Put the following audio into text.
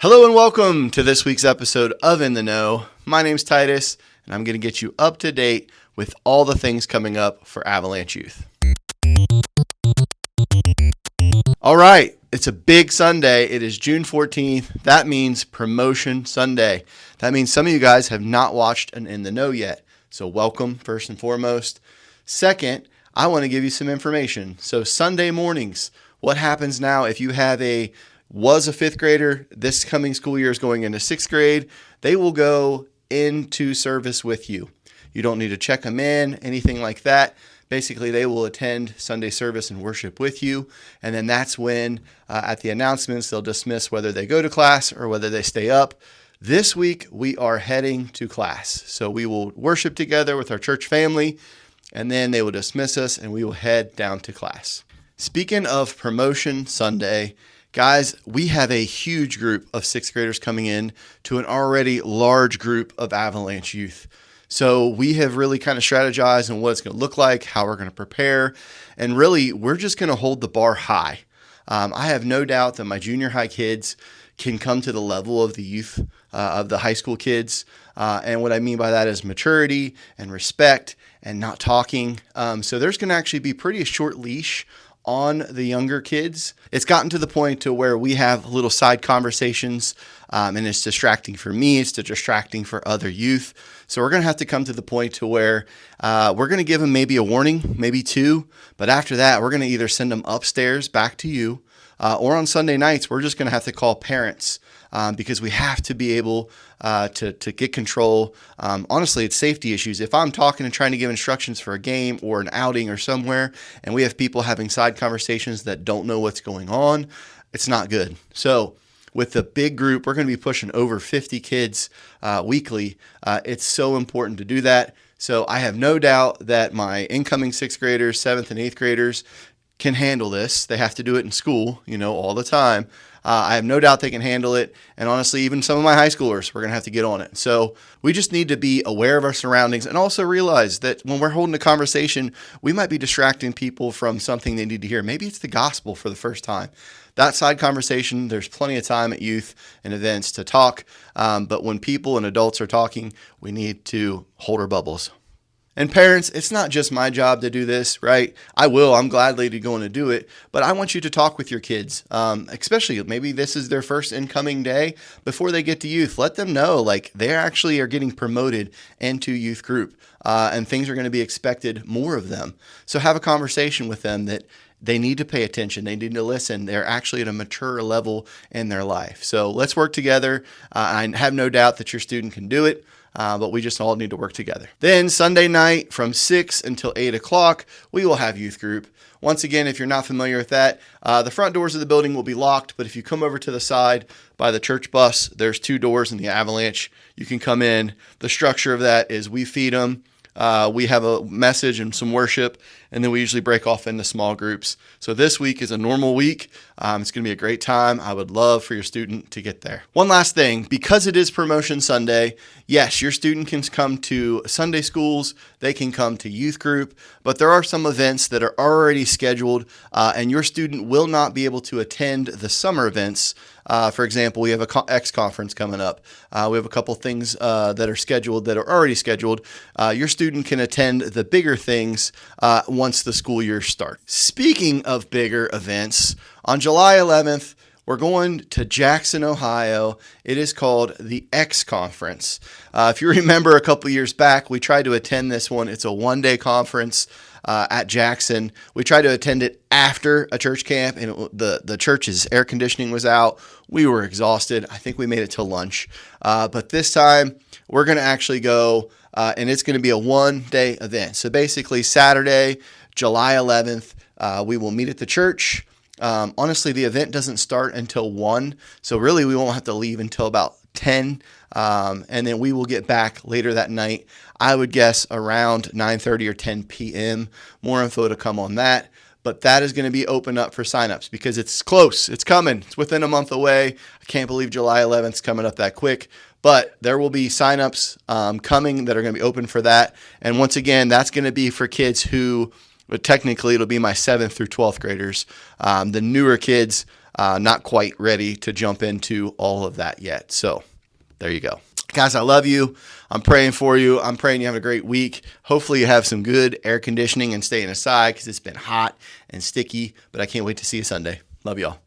Hello and welcome to this week's episode of In the Know. My name's Titus, and I'm going to get you up to date with all the things coming up for Avalanche Youth. All right, it's a big Sunday. It is June 14th. That means Promotion Sunday. That means some of you guys have not watched an In the Know yet. So welcome, first and foremost. Second, I want to give you some information. So Sunday mornings, what happens now if you have was a fifth grader, this coming school year is going into sixth grade, they will go into service with you. You don't need to check them in, anything like that. Basically, they will attend Sunday service and worship with you. And then that's when, at the announcements, they'll dismiss whether they go to class or whether they stay up. This week, we are heading to class. So we will worship together with our church family, and then they will dismiss us, and we will head down to class. Speaking of Promotion Sunday, guys, we have a huge group of sixth graders coming in to an already large group of Avalanche youth. So we have really kind of strategized on what it's going to look like, how we're going to prepare, and really we're just going to hold the bar high. I have no doubt that my junior high kids can come to the level of the youth, of the high school kids. And what I mean by that is maturity and respect and not talking. So there's going to actually be pretty short leash on the younger kids. It's gotten to the point to where we have little side conversations, and it's distracting for me. It's distracting for other youth. So we're going to have to come to the point to where we're going to give them maybe a warning, maybe two. But after that, we're going to either send them upstairs back to you, or on Sunday nights, we're just going to have to call parents because we have to be able to get control. Honestly, it's safety issues. If I'm talking and trying to give instructions for a game or an outing or somewhere, and we have people having side conversations that don't know what's going on, it's not good. So with the big group, we're going to be pushing over 50 kids weekly. It's so important to do that. So I have no doubt that my incoming sixth graders, seventh and eighth graders can handle this. They have to do it in school, all the time. I have no doubt they can handle it. And honestly, even some of my high schoolers, we're going to have to get on it. So we just need to be aware of our surroundings and also realize that when we're holding a conversation, we might be distracting people from something they need to hear. Maybe it's the gospel for the first time. That side conversation, there's plenty of time at youth and events to talk. But when people and adults are talking, we need to hold our bubbles. And parents, it's not just my job to do this, right? I'm gladly going to do it, but I want you to talk with your kids, especially maybe this is their first incoming day before they get to youth. Let them know they actually are getting promoted into youth group, and things are going to be expected more of them. So have a conversation with them that they need to pay attention. They need to listen. They're actually at a mature level in their life. So let's work together. I have no doubt that your student can do it. But we just all need to work together. Then Sunday night from 6 until 8 o'clock, we will have youth group. Once again, if you're not familiar with that, the front doors of the building will be locked, but if you come over to the side by the church bus, there's 2 doors in the Avalanche. You can come in. The structure of that is we feed them. We have a message and some worship, and then we usually break off into small groups. So this week is a normal week. It's going to be a great time. I would love for your student to get there. One last thing, because it is Promotion Sunday, yes, your student can come to Sunday schools. They can come to youth group, but there are some events that are already scheduled, and your student will not be able to attend the summer events. For example, we have a X conference coming up. We have a couple things that are scheduled that are already scheduled. Your student can attend the bigger things once the school year starts. Speaking of bigger events, on July 11th, we're going to Jackson, Ohio. It is called the X Conference. If you remember a couple years back, we tried to attend this one. It's a one-day conference at Jackson. We tried to attend it after a church camp, and the church's air conditioning was out. We were exhausted. I think we made it till lunch. But this time, we're going to actually go, and it's going to be a one-day event. So basically, Saturday, July 11th, we will meet at the church. Honestly, the event doesn't start until 1, so really we won't have to leave until about 10, and then we will get back later that night. I would guess around 9:30 or 10 p.m. More info to come on that, but that is going to be open up for signups because it's close. It's coming. It's within a month away. I can't believe July 11th is coming up that quick, but there will be signups coming that are going to be open for that, and once again, that's going to be for kids who but technically it'll be my 7th through 12th graders. The newer kids, not quite ready to jump into all of that yet. So there you go. Guys, I love you. I'm praying for you. I'm praying you have a great week. Hopefully you have some good air conditioning and staying inside because it's been hot and sticky, but I can't wait to see you Sunday. Love y'all.